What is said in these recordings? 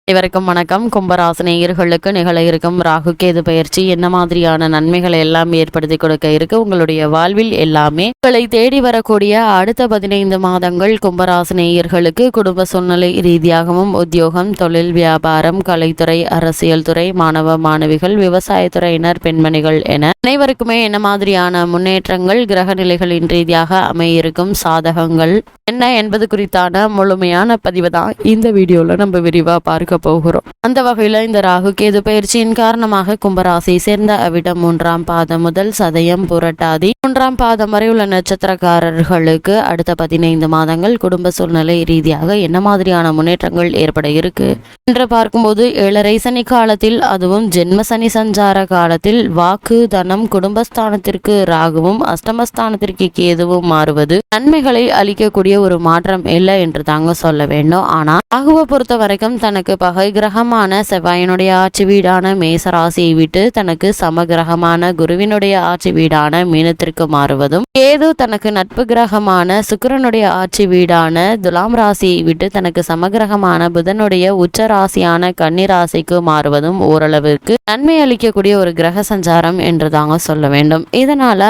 இவருக்கும் வணக்கம். கும்பராசினியர்களுக்கு நிகழ இருக்கும் ராகு கேது பயிற்சி என்ன மாதிரியான நன்மைகளை எல்லாம் ஏற்படுத்தி கொடுக்க இருக்கு, உங்களுடைய வாழ்வில் எல்லாமே உங்களை தேடி வரக்கூடிய அடுத்த 15 மாதங்கள் கும்பராசினியர்களுக்கு குடும்ப சூழ்நிலை ரீதியாகவும் உத்தியோகம், தொழில், வியாபாரம், கலைத்துறை, அரசியல் துறை, மாணவ மாணவிகள், விவசாயத்துறையினர், பெண்மணிகள் என அனைவருக்குமே என்ன மாதிரியான முன்னேற்றங்கள் கிரக நிலைகளின் ரீதியாக அமையிருக்கும் சாதகங்கள் என்ன என்பது குறித்தான முழுமையான பதிவு தான் இந்த வீடியோல நம்ம விரிவா பார்க்க போகிறோம். அந்த வகையில இந்த ராகு கேது பயிற்சியின் காரணமாக கும்பராசியை சேர்ந்த அவிட்டம் 3ஆம் பாதம் முதல் சதயம், புரட்டாதி 3ஆம் பாதம் வரை உள்ள நட்சத்திரக்காரர்களுக்கு அடுத்த 15 மாதங்கள் குடும்ப சூழ்நிலை ரீதியாக என்ன மாதிரியான முன்னேற்றங்கள் ஏற்பட இருக்கு என்று பார்க்கும்போது, 7.5 சனி காலத்தில், அதுவும் ஜென்ம சனி சஞ்சார காலத்தில் வாக்கு, தனம், குடும்பஸ்தானத்திற்கு ராகுவும் அஷ்டமஸ்தானத்திற்கு கேதுவும் மாறுவது நன்மைகளை அளிக்கக்கூடிய ஒரு மாற்றம் இல்லை என்று தாங்க சொல்ல வேண்டும். ஆனா ராகுவை பொறுத்த வரைக்கும் தனக்கு பகை கிரகமான செவ்வாயினுடைய ஆட்சி வீடான மேசராசியை விட்டு தனக்கு சமகிரகமான குருவினுடைய ஆட்சி வீடான மீனத்திற்கு மாறுவதும், கேது தனக்கு நட்பு கிரகமான சுக்கிரனுடைய ஆட்சி வீடான துலாம் ராசியை விட்டு தனக்கு சமகிரகமான புதனுடைய உச்ச ராசியான கன்னி ராசிக்கு மாறுவதும் ஓரளவிற்கு நன்மை அளிக்கக்கூடிய ஒரு கிரக சஞ்சாரம் என்று தாங்க சொல்ல வேண்டும். இதனால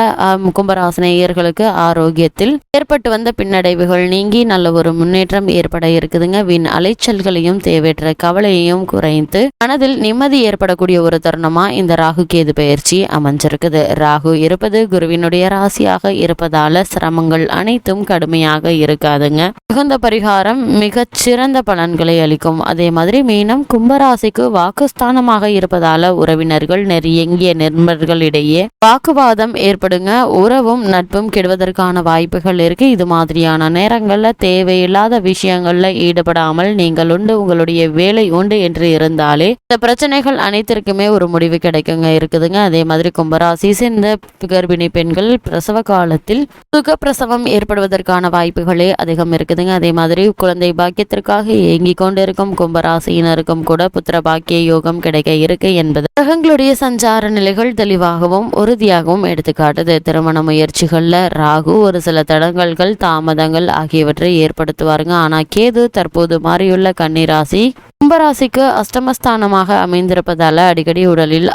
கும்பராசினியர்களுக்கு ஆரோக்கியத்தில் ஏற்பட்டு வந்த பின்னடைவுகள் நீங்கி நல்ல ஒரு முன்னேற்றம் ஏற்பட இருக்குதுங்க. வீண் அலைச்சல்களையும் தேவையற்ற கவலையையும் குறைந்து மனதில் நிம்மதி ஏற்படக்கூடிய ஒரு தருணமா இந்த ராகு கேது பயிற்சி அமைஞ்சிருக்குது. ராகு இருப்பது குருவினுடைய ராசியாக இருப்பதால சிரமங்கள் அனைத்தும் கடுமையாக இருக்காதுங்க. மிகுந்த பரிகாரம் மிகச் சிறந்த பலன்களை அளிக்கும். அதே மாதிரி மீனம் கும்பராசிக்கு வாக்குஸ்தானமாக இருப்பதால உறவினர்கள், நெருங்கிய நண்பர்களிடையே வாக்குவாதம் ஏற்படுங்க. உறவும் நட்பும் கெடுவதற்கான வாய்ப்புகள் இருக்கு. இது மாதிரியான நேரங்கள்ல தேவையில்லாத விஷயங்கள்ல ஈடுபடாமல் நீங்கள் உண்டு, உங்களுடைய வேலை உண்டு என்று இருந்தாலே இந்த பிரச்சனைகள் அனைத்திற்குமே ஒரு முடிவு கிடைக்குங்க இருக்குதுங்க. அதே மாதிரி கும்பராசி சேர்ந்த கர்ப்பிணி பெண்கள் பிரசவ காலத்தில் சுகப்பிரசவம் ஏற்படுவதற்கான வாய்ப்புகளே அதிகம் இருக்குதுங்க. அதே மாதிரி குழந்தை பாக்கியத்திற்காக ஏங்கிக் கொண்டிருக்கும் கும்பராசியினருக்கும் கூட புத்திர பாக்கிய யோகம் கிடைக்க இருக்கு என்பது கிரகங்களுடைய சஞ்சார நிலைகள் தெளிவாகவும் உறுதியாகவும் எடுத்துக்காட்டுது. திருமண முயற்சிகள்ல ராகு ஒரு சில தடங்கல்கள், தாமதங்கள் ஆகியவற்றை ஏற்படுத்துவாருங்க. ஆனா கேது தற்போது மாறியுள்ள கன்னி ராசி கும்பராசிக்கு அஷ்டமஸ்தானமாக அமைந்திருப்பதால அடிக்கடி உடலில்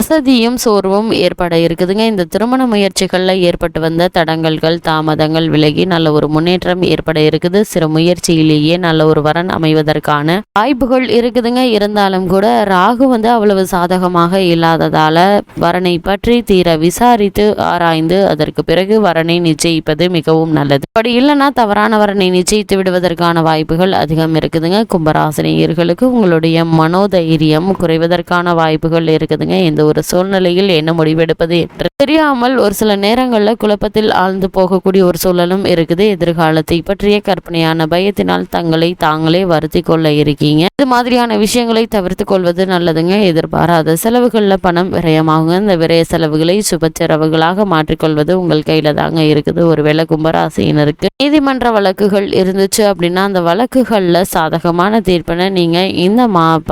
அசதியும் சோர்வும் ஏற்பட இருக்குதுங்க. இந்த திருமண முயற்சிகள்ல ஏற்பட்டு வந்த தடங்கல்கள், தாமதங்கள் விலகி நல்ல ஒரு முன்னேற்றம் ஏற்பட இருக்குது. சிறு முயற்சியிலேயே நல்ல ஒரு வரன் அமைவதற்கான வாய்ப்புகள் இருக்குதுங்க. இருந்தாலும் கூட ராகு அவ்வளவு சாதகமாக இல்லாததால வரனை பற்றி தீர விசாரித்து ஆராய்ந்து அதற்கு பிறகு வரனை நிச்சயிப்பது மிகவும் நல்லது. அப்படி இல்லைன்னா தவறான வரனை நிச்சயித்து விடுவதற்கான வாய்ப்புகள் அதிகம் இருக்குதுங்க. கும்பராசினியர்களுக்கு உங்களுடைய மனோதைரியம் குறைவதற்கான வாய்ப்புகள் இருக்குதுங்க. இந்த ஒரு சூழ்நிலையில் என்ன முடிவெடுப்பது என்று தெரியாமல் ஒரு சில நேரங்களில் குழப்பத்தில் ஆழ்ந்து போகக்கூடிய ஒரு சூழலும் இருக்குது. எதிர்காலத்தை பற்றிய கற்பனையான பயத்தினால் தங்களை தாங்களே வருத்தி கொள்ள இருக்கீங்க. இது மாதிரியான விஷயங்களை தவிர்த்து கொள்வது நல்லதுங்க. எதிர்பாராத செலவுகள்ல பணம் விரயமாகுங்க. இந்த விரய செலவுகளை சுப செலவுகளாக மாற்றிக்கொள்வது உங்கள் கையில தாங்க இருக்குது. ஒருவேளை கும்பராசியினருக்கு நீதிமன்ற வழக்குகள் இருந்துச்சு அப்படின்னா அந்த வழக்குகள்ல சாதகமான தீர்ப்பினை நீங்க இந்த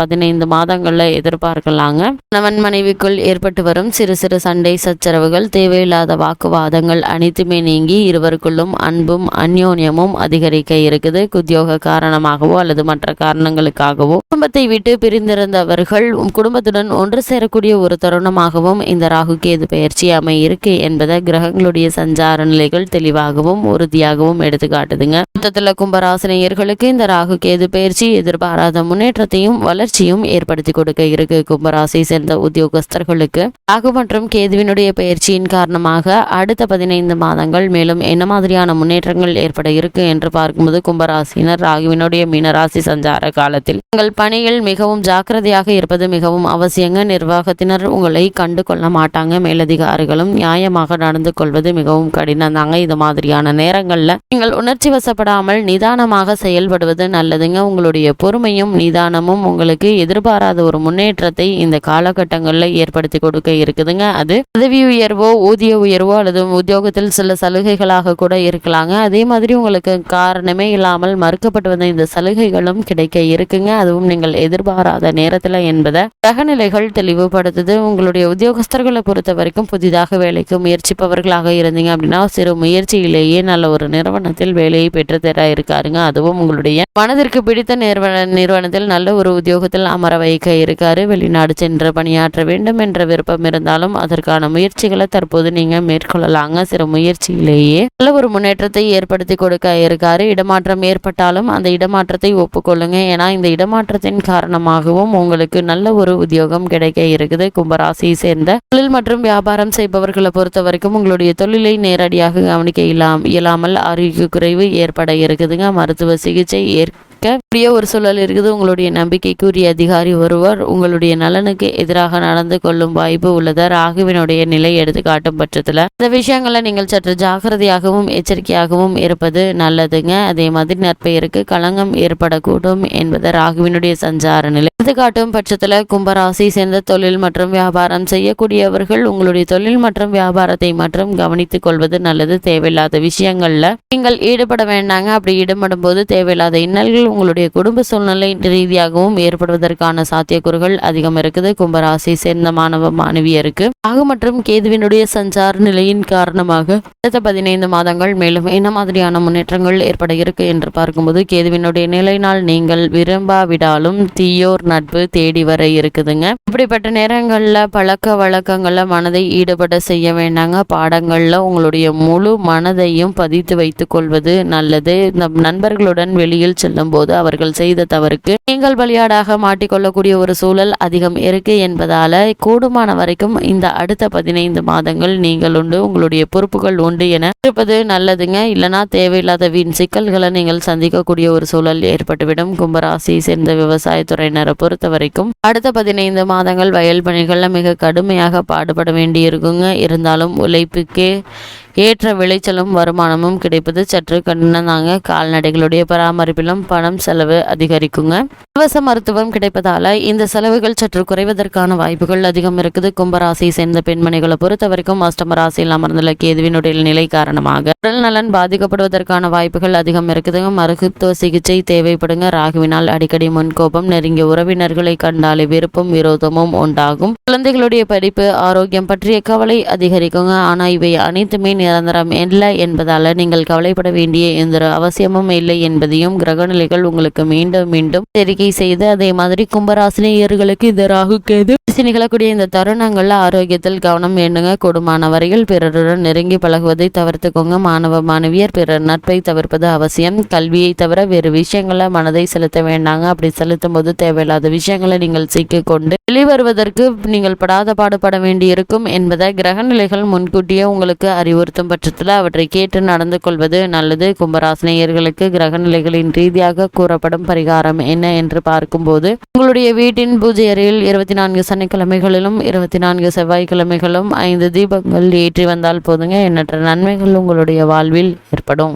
15 மாதங்கள்ல எதிர்பார்க்கலாங்க. கணவன் மனைவிக்குள் ஏற்பட்டு வரும் சிறு சிறு சண்டை சச்சரவுகள், தேவையில்லாத வாக்குவாதங்கள் அனைத்துமே நீங்கி இருவருக்குள்ளும் அன்பும் அந்யோன்யமும் அதிகரிக்க இருக்குது. உத்தியோக காரணமாகவோ அல்லது மற்ற காரணங்களுக்காகவோ குடும்பத்தை விட்டு பிரிந்திருந்தவர்கள் குடும்பத்துடன் ஒன்று சேரக்கூடிய ஒரு தருணமாகவும் இந்த ராகு கேது பயிற்சி அமையிருக்கு என்பதை கிரகங்களுடைய சஞ்சார நிலைகள் தெளிவாகவும் உறுதியாகவும் எடுத்துக்காட்டுதுங்க. மொத்தத்தில் கும்பராசினியர்களுக்கு இந்த ராகு கேது பயிற்சி எதிர்பாராத முன்னேற்றத்தையும் வளர்ச்சியும் ஏற்படுத்தி கொடுக்க இருக்கு. கும்பராசியை சேர்ந்த உத்தியோகஸ்தர்களுக்கு ராகு மற்றும் கேதுவினுடைய பயிற்சியின் காரணமாக அடுத்த 15 மாதங்கள் மேலும் என்ன மாதிரியான முன்னேற்றங்கள் ஏற்பட இருக்கு என்று பார்க்கும்போது, கும்பராசினர் ராகுவினுடைய மீனராசி சஞ்சார காலத்தில் உங்கள் பணியில் மிகவும் ஜாக்கிரதையாக இருப்பது மிகவும் அவசியங்க. நிர்வாகத்தினர் உங்களை கண்டு கொள்ள மாட்டாங்க. மேலதிகாரிகளும் நியாயமாக நடந்து கொள்வது மிகவும் கடினம் தாங்க. இது மாதிரியான நேரங்கள்ல நீங்கள் உணர்ச்சி வசப்படாமல் நிதானமாக செயல்படுவது நல்லதுங்க. உங்களுடைய பொறுமையும் நிதானமும் உங்களுக்கு எதிர்பாராத ஒரு முன்னேற்றத்தை இந்த காலகட்டங்களில் ஏற்படுத்தி கொடுக்க இருக்குதுங்க. அது பதவி உயர்வோ, ஊதிய உயர்வோ அல்லது உத்தியோகத்தில் சில சலுகைகளாக கூட இருக்கலாங்க. அதே மாதிரி உங்களுக்கு காரணமே இல்லாமல் மறுக்கப்பட்டு வந்த இந்த சலுகைகளும் கிடைக்க இருக்குங்க. அதுவும் நீங்கள் எதிர்பாராத நேரத்துல என்பதை கிரகநிலைகள் தெளிவுபடுத்துது. உங்களுடைய உத்தியோகஸ்தர்களை பொறுத்த வரைக்கும் புதிதாக வேலைக்கு முயற்சிப்பவர்களாக இருந்தீங்க அப்படின்னா சிறு முயற்சியிலேயே நல்ல ஒரு நிறுவனத்தில் வேலையை பெற்றுத்தர இருக்காருங்க. அதுவும் உங்களுடைய மனதிற்கு பிடித்த நிறுவனத்தில் நல்ல ஒரு உத்தியோகத்தில் அமர வைக்க இருக்காரு. வெளிநாடு சென்று பணியாற்ற வேண்டும் என்ற விருப்பம் இருந்தாலும் அதற்கான முயற்சிகளை தற்போது நீங்க மேற்கொள்ளலாங்க. சிறு முயற்சியிலேயே நல்ல ஒரு முன்னேற்றத்தை ஏற்படுத்தி கொடுக்க இருக்காரு. இடமாற்றம் ஏற்பட்டாலும் அந்த இடமாற்றத்தை ஒப்புக்கொள்ளுங்க. ஏன்னா இந்த இடமாற்றத்தின் காரணமாகவும் உங்களுக்கு நல்ல ஒரு உத்தியோகம் கிடைக்க இருக்குது. கும்பராசியை சேர்ந்த தொழில் மற்றும் வியாபாரம் செய்பவர்களை பொறுத்த வரைக்கும் உங்களுடைய தொழிலை நேரடியாக கவனிக்க இயலாமல் ஆரோக்கிய குறைவு ஏற்பட இருக்குதுங்க. மருத்துவ சிகிச்சை ஏற்கக்கூடிய ஒரு சூழல் இருக்குது. உங்களுடைய நம்பிக்கைக்குரிய அதிகாரி ஒருவர் உங்களுடைய நலனுக்கு எதிராக நடந்து கொள்ளும் வாய்ப்பு உள்ளது. ராகுவினுடைய நிலை எடுத்து காட்டும் பட்சத்துல இந்த விஷயங்களை நீங்கள் சற்று ஜாக்கிரதையாகவும் எச்சரிக்கையாகவும் இருப்பது நல்லதுங்க. அதே மாதிரி நற்பெயருக்கு களங்கம் ஏற்படக்கூடும் என்பது ராகுவினுடைய சஞ்சார நிலை எடுத்து காட்டும் பட்சத்துல கும்பராசி சேர்ந்த தொழில் மற்றும் வியாபாரம் செய்யக்கூடியவர்கள் உங்களுடைய தொழில் மற்றும் வியாபாரத்தை மற்றும் கவனித்துக் கொள்வது நல்லது. தேவையில்லாத விஷயங்கள்ல நீங்கள் ஈடுபட வேண்டாங்க. அப்படி ஈடுபடும் போது தேவையில்லாத இன்னல்கள் உங்களுடைய குடும்ப சூழ்நிலை ரீதியாகவும் ஏற்படுவதற்கான சாத்தியக்கூறுகள் அதிகம் இருக்குது. கும்பராசி சேர்ந்த மாணவ மாணவியருக்கு ராகு மற்றும் கேதுவினுடைய சஞ்சார நிலையின் காரணமாக அடுத்த 15 மாதங்கள் மேலும் என்ன மாதிரியான முன்னேற்றங்கள் ஏற்பட இருக்கு என்று பார்க்கும்போது கேதுவினுடைய நிலையினால் நீங்கள் விரும்பாவிடாலும் தீயோர் நட்பு தேடி வர இருக்குதுங்க. இப்படிப்பட்ட நேரங்கள்ல பழக்க வழக்கங்கள்ல மனதை ஈடுபட செய்ய வேண்டாங்க. பாடங்கள்ல உங்களுடைய முழு மனதையும் பதித்து வைத்துக் கொள்வது நல்லது. நண்பர்களுடன் வெளியில் செல்லும் போது அவர்கள் செய்த தவறுக்கு நீங்கள் பலியாடாக மாட்டிக்கொள்ளக்கூடிய ஒரு சூழல் அதிகம் இருக்கு என்பதால கூடுமான வரைக்கும் இந்த அடுத்த 15 மாதங்கள் நீங்கள் உண்டு உங்களுடைய பொறுப்புகள் உண்டு என இருப்பது நல்லதுங்க. இல்லைனா தேவையில்லாத வீண் சிக்கல்களை நீங்கள் சந்திக்கக்கூடிய ஒரு சூழல் ஏற்பட்டுவிடும். கும்பராசி சேர்ந்த விவசாயத்துறையினரை பொறுத்த வரைக்கும் அடுத்த 15 மாதங்கள் வயல் பணிகள்ல மிக கடுமையாக பாடுபட வேண்டி இருக்குங்க. இருந்தாலும் உழைப்புக்கே ஏற்ற விளைச்சலும் வருமானமும் கிடைப்பது சற்று கடினம்தாங்க. கால்நடைகளுடைய பராமரிப்பிலும் பணம் செலவு அதிகரிக்குங்க. இலவச மருத்துவம் கிடைப்பதால இந்த செலவுகள் சற்று குறைவதற்கான வாய்ப்புகள் அதிகம் இருக்குது. கும்பராசியை சேர்ந்த பெண்மணிகளை பொறுத்த வரைக்கும் அஷ்டம ராசியில் அமர்ந்துள்ள கேதுவினுடைய நிலை காரணமாக உடல் நலன் பாதிக்கப்படுவதற்கான வாய்ப்புகள் அதிகம் இருக்குதுங்க. மருத்துவ சிகிச்சை தேவைப்படுங்க. ராகுவினால் அடிக்கடி முன்கோபம், நெருங்கிய உறவினர்களை கண்டாலே விருப்பம் விரோதமும் உண்டாகும். குழந்தைகளுடைய படிப்பு ஆரோக்கியம் பற்றிய கவலை அதிகரிக்குங்க. ஆனா இவை அனைத்துமே நிரந்தரம் இல்லை என்பதால நீங்கள் கவலைப்பட வேண்டிய எந்த அவசியமும் இல்லை என்பதையும் கிரகநிலைகள் உங்களுக்கு மீண்டும் மீண்டும் எச்சரிக்கை செய்து அதே மாதிரி கும்பராசினியர்களுக்கு இந்த ராகு கேது நிகழக்கூடிய இந்த தருணங்கள்ல ஆரோக்கியத்தில் கவனம் வேண்டுங்க. கூடுமான வரையில் பிறருடன் நெருங்கி பழகுவதை தவிர்த்துக்கோங்க. மாணவ மாணவியர் பிறர் நட்பை தவிர்ப்பது அவசியம். கல்வியை தவிர வேறு விஷயங்கள மனதை செலுத்த வேண்டாங்க. அப்படி செலுத்தும் போது தேவையில்லாத விஷயங்களை நீங்கள் சிக்கிக் கொண்டு வெளிவருவதற்கு நீங்கள் படாத பாடுபட வேண்டி இருக்கும் என்பதை கிரகநிலைகள் முன்கூட்டியே உங்களுக்கு அறிவுறுத்தும் பட்சத்தில் அவற்றை கேட்டு நடந்து கொள்வது நல்லது. கும்பராசினியர்களுக்கு கிரகநிலைகளின் ரீதியாக கூறப்படும் பரிகாரம் என்ன என்று பார்க்கும்போது உங்களுடைய வீட்டின் பூஜை அறையில் 24 சனிக்கிழமைகளிலும் 24 செவ்வாய்க்கிழமைகளும் 5 தீபங்கள் ஏற்றி வந்தால் போதுங்க. எண்ணற்ற நன்மைகள் உங்களுடைய வாழ்வில் ஏற்படும்.